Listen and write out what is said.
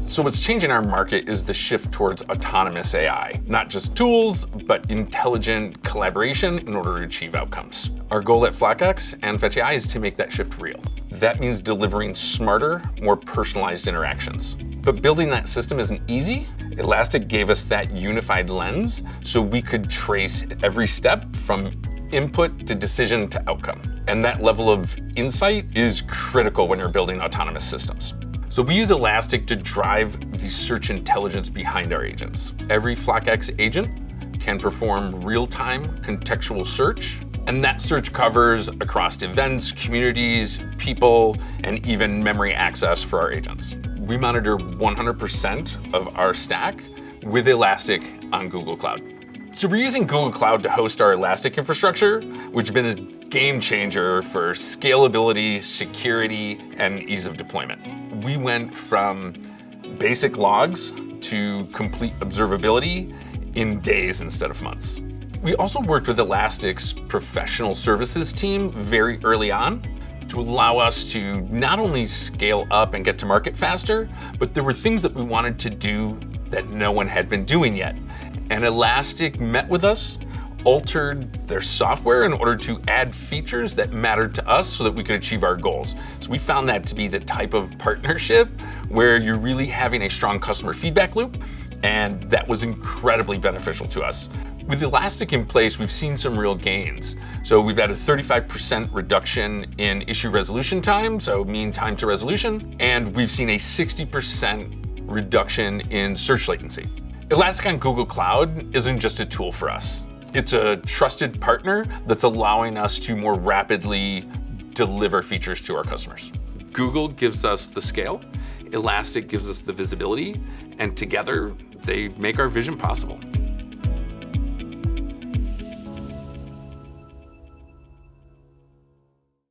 So what's changing our market is the shift towards autonomous AI, not just tools, but intelligent collaboration in order to achieve outcomes. Our goal at Flockx and Fetch AI is to make that shift real. That means delivering smarter, more personalized interactions. But building that system isn't easy. Elastic gave us that unified lens so we could trace every step from input to decision to outcome. And that level of insight is critical when you're building autonomous systems. So we use Elastic to drive the search intelligence behind our agents. Every Flockx agent can perform real-time contextual search, and that search covers across events, communities, people, and even memory access for our agents. We monitor 100% of our stack with Elastic on Google Cloud. So we're using Google Cloud to host our Elastic infrastructure, which has been a game changer for scalability, security, and ease of deployment. We went from basic logs to complete observability in days instead of months. We also worked with Elastic's professional services team very early on to allow us to not only scale up and get to market faster, but there were things that we wanted to do that no one had been doing yet. And Elastic met with us, altered their software in order to add features that mattered to us so that we could achieve our goals. So we found that to be the type of partnership where you're really having a strong customer feedback loop, and that was incredibly beneficial to us. With Elastic in place, we've seen some real gains. So we've had a 35% reduction in issue resolution time, so mean time to resolution, and we've seen a 60% reduction in search latency. Elastic on Google Cloud isn't just a tool for us. It's a trusted partner that's allowing us to more rapidly deliver features to our customers. Google gives us the scale, Elastic gives us the visibility, and together they make our vision possible.